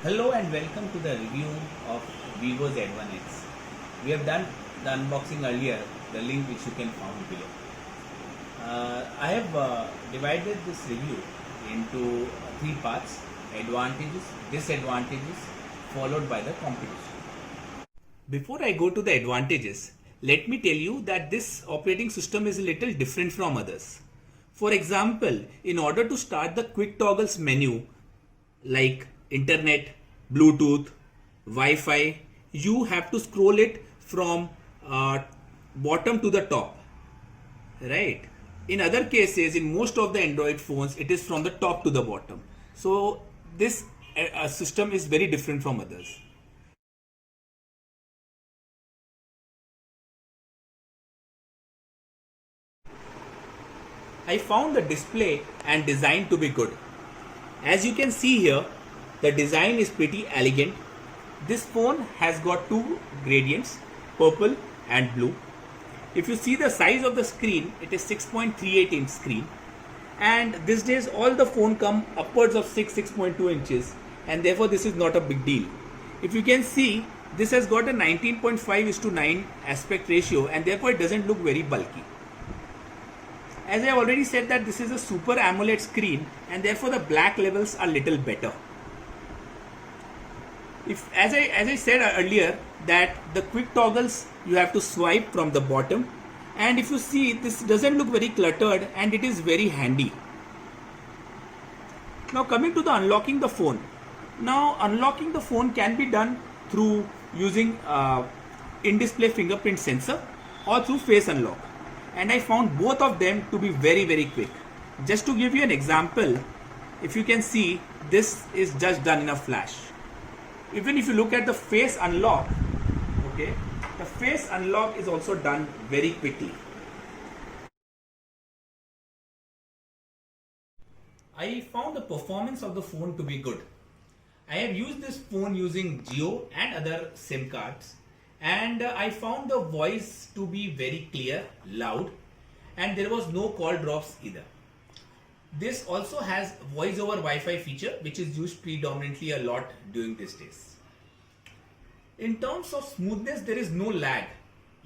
Hello and welcome to the review of Vivo Z1X. We have done the unboxing earlier, the link which you can find below. I have divided this review into three parts: advantages, disadvantages, followed by the competition. Before I go to the advantages, let me tell you that this operating system is a little different from others. For example, in order to start the quick toggles menu like internet, Bluetooth, Wi-Fi, you have to scroll it from bottom to the top, right? In other cases, in most of the Android phones, it is from the top to the bottom. So this system is very different from others. I found the display and design to be good. As you can see here, the design is pretty elegant. This phone has got two gradients, purple and blue. If you see the size of the screen, it is 6.38 inch screen. And these days all the phone come upwards of 6.2 inches, and therefore this is not a big deal. If you can see, this has got a 19.5:9 aspect ratio, and therefore it doesn't look very bulky. As I already said that this is a Super AMOLED screen, and therefore the black levels are little better. As I said earlier, that the quick toggles you have to swipe from the bottom, and if you see, this doesn't look very cluttered and it is very handy. Now coming to the unlocking the phone. Now unlocking the phone can be done through using in-display fingerprint sensor or through face unlock. And I found both of them to be very quick. Just to give you an example, if you can see, this is just done in a flash. Even if you look at the face unlock, okay, the face unlock is also done very quickly. I found the performance of the phone to be good. I have used this phone using Jio and other SIM cards, and I found the voice to be very clear, loud, and there was no call drops either. This also has voice over Wi-Fi feature, which is used predominantly a lot during these days. In terms of smoothness, there is no lag.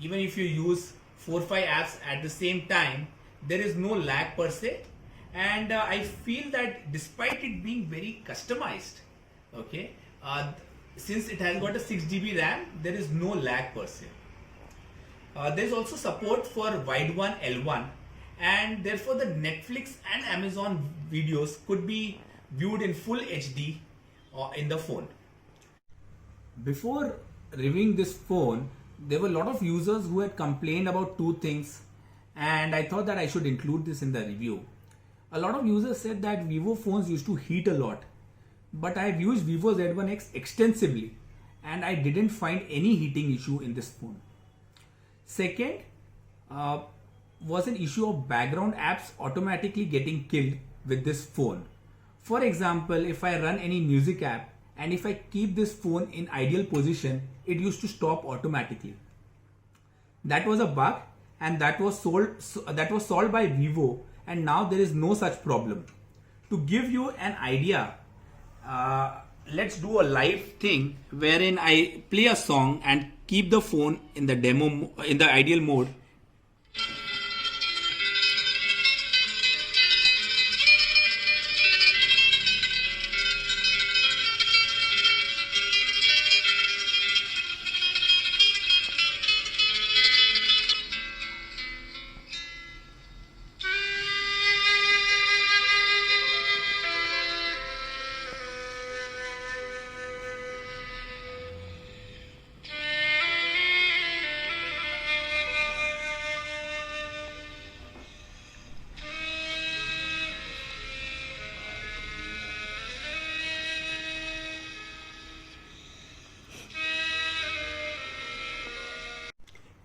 Even if you use 4-5 apps at the same time, there is no lag per se, and I feel that despite it being very customized, okay, since it has got a 6 GB RAM, there is no lag per se. There is also support for Wide 1 L1, and therefore the Netflix and Amazon videos could be viewed in full HD in the phone. Before reviewing this phone, there were a lot of users who had complained about two things, and I thought that I should include this in the review. A lot of users said that Vivo phones used to heat a lot, but I have used Vivo Z1X extensively and I didn't find any heating issue in this phone. Second, was an issue of background apps automatically getting killed with this phone. For example, if I run any music app and if I keep this phone in ideal position, it used to stop automatically. That was a bug, and that was solved by Vivo, and now there is no such problem. To give you an idea, let's do a live thing wherein I play a song and keep the phone in the ideal mode.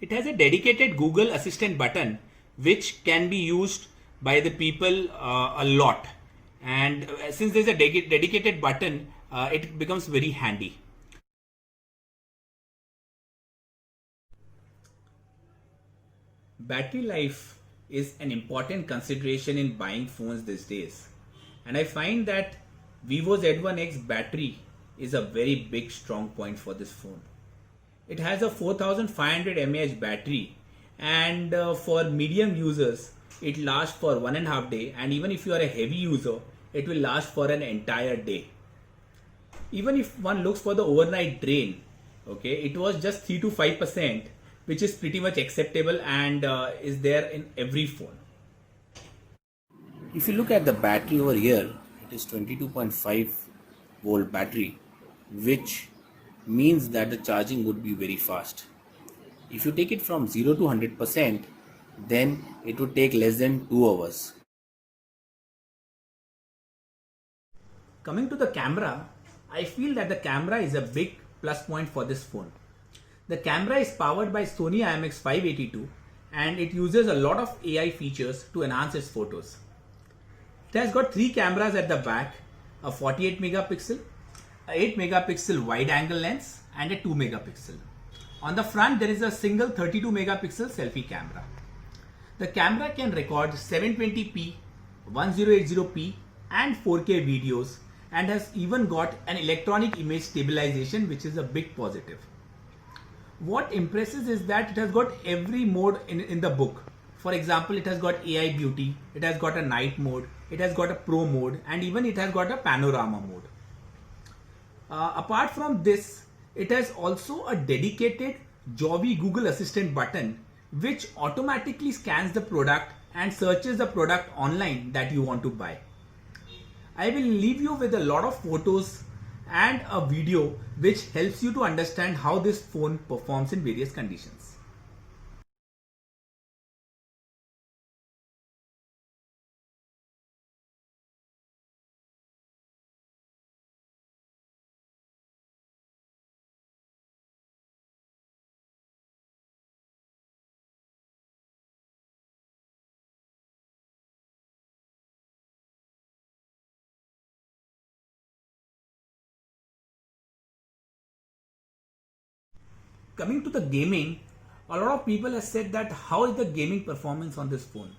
It has a dedicated Google Assistant button which can be used by the people a lot, and since there is a dedicated button, it becomes very handy. Battery life is an important consideration in buying phones these days, and I find that Vivo Z1X battery is a very big strong point for this phone. It has a 4500 mAh battery, and for medium users it lasts for 1.5 day, and even if you are a heavy user it will last for an entire day. Even if one looks for the overnight drain, okay, it was just 3 to 5%, which is pretty much acceptable and is there in every phone. If you look at the battery over here, it is 22.5 volt battery, which means that the charging would be very fast. If you take it from 0 to 100%, then it would take less than 2 hours. Coming to the camera, I feel that the camera is a big plus point for this phone. The camera is powered by Sony IMX582 and it uses a lot of AI features to enhance its photos. It has got 3 cameras at the back, a 48 megapixel, a 8 megapixel wide angle lens and a 2 megapixel. On the front there is a single 32 megapixel selfie camera. The camera can record 720p, 1080p and 4K videos and has even got an electronic image stabilization, which is a big positive. What impresses is that it has got every mode in the book. For example, it has got AI beauty, it has got a night mode, it has got a pro mode and even it has got a panorama mode. Apart from this, it has also a dedicated Joby Google Assistant button which automatically scans the product and searches the product online that you want to buy. I will leave you with a lot of photos and a video which helps you to understand how this phone performs in various conditions. Coming to the gaming, a lot of people have said that how is the gaming performance on this phone?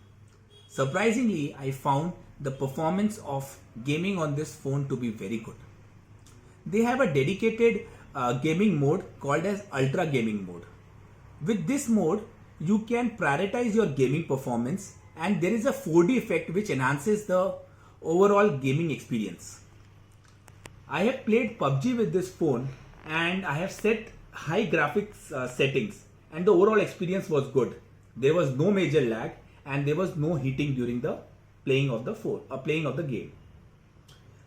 Surprisingly, I found the performance of gaming on this phone to be very good. They have a dedicated gaming mode called as Ultra Gaming mode. With this mode, you can prioritize your gaming performance and there is a 4D effect which enhances the overall gaming experience. I have played PUBG with this phone and I have set high graphics settings and the overall experience was good. There was no major lag and there was no heating during the playing of the game.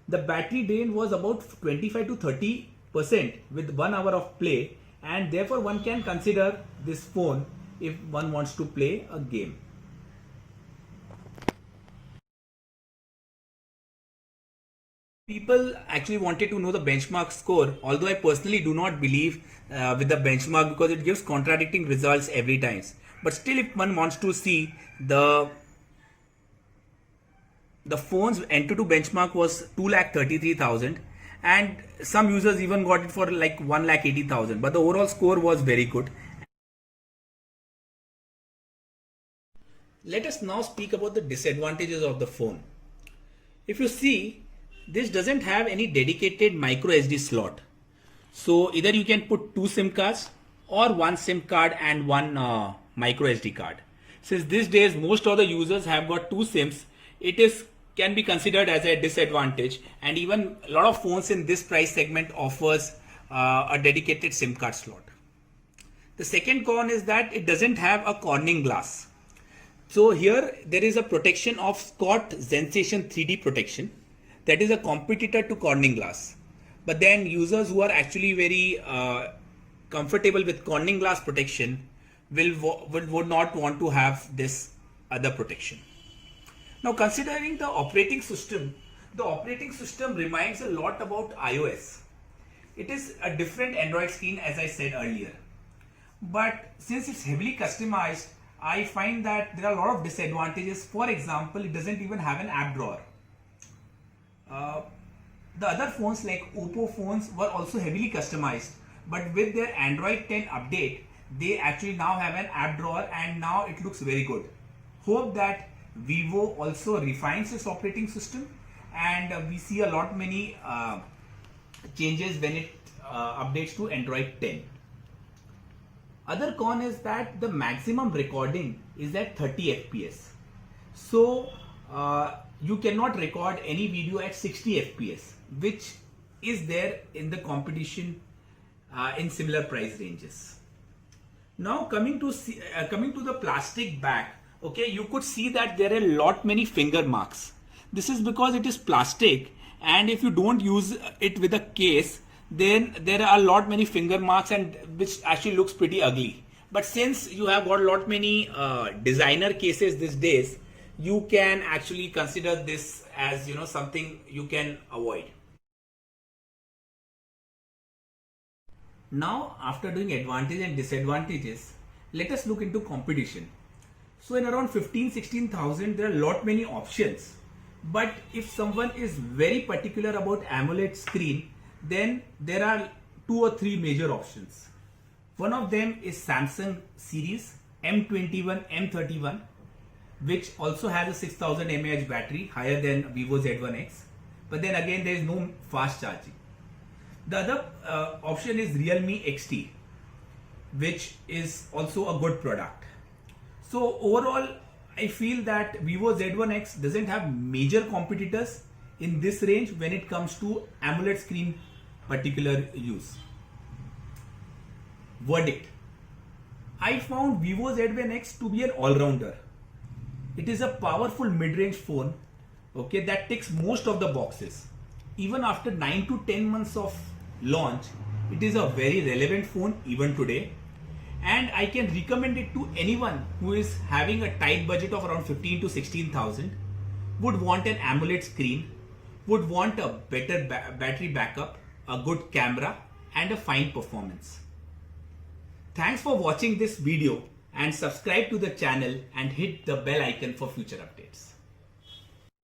The battery drain was about 25 to 30% with 1 hour of play, and therefore one can consider this phone if one wants to play a game. People actually wanted to know the benchmark score, although I personally do not believe with the benchmark because it gives contradicting results every time. But still, if one wants to see the phone's Antutu benchmark was 2,33,000 and some users even got it for like 1,80,000, but the overall score was very good. Let us now speak about the disadvantages of the phone. If you see, this doesn't have any dedicated micro SD slot. So either you can put 2 SIM cards or 1 SIM card and 1 micro SD card. Since these days most of the users have got 2 SIMs, it can be considered as a disadvantage, and even a lot of phones in this price segment offers a dedicated SIM card slot. The second con is that it doesn't have a corning glass. So here there is a protection of Scott Zensation 3D protection. That is a competitor to Corning glass. But then users who are actually very comfortable with Corning glass protection would not want to have this other protection. Now, considering the operating system reminds a lot about iOS. It is a different Android screen, as I said earlier. But since it's heavily customized, I find that there are a lot of disadvantages. For example, it doesn't even have an app drawer. The other phones like Oppo phones were also heavily customized, but with their Android 10 update, they actually now have an app drawer and now it looks very good. Hope that Vivo also refines its operating system and we see a lot many changes when it updates to Android 10. Other con is that the maximum recording is at 30 fps. So you cannot record any video at 60 fps, which is there in the competition in similar price ranges. Now coming to the plastic back, okay, you could see that there are a lot many finger marks. This is because it is plastic, and if you don't use it with a case, then there are a lot many finger marks, and which actually looks pretty ugly. But since you have got a lot many designer cases these days, you can actually consider this as, you know, something you can avoid. Now, after doing advantages and disadvantages, let us look into competition. So in around 15,000-16,000, there are a lot many options. But if someone is very particular about AMOLED screen, then there are 2 or 3 major options. One of them is Samsung series M21, M31, which also has a 6000 mAh battery, higher than Vivo Z1X. But then again, there is no fast charging. The other option is Realme XT, which is also a good product. So overall, I feel that Vivo Z1X doesn't have major competitors in this range when it comes to AMOLED screen particular use. Verdict: I found Vivo Z1X to be an all-rounder. It is a powerful mid-range phone, okay, that ticks most of the boxes. Even after 9 to 10 months of launch, it is a very relevant phone even today, and I can recommend it to anyone who is having a tight budget of around 15 to 16,000, would want an AMOLED screen, would want a better battery backup, a good camera, and a fine performance. Thanks for watching this video, and subscribe to the channel and hit the bell icon for future updates.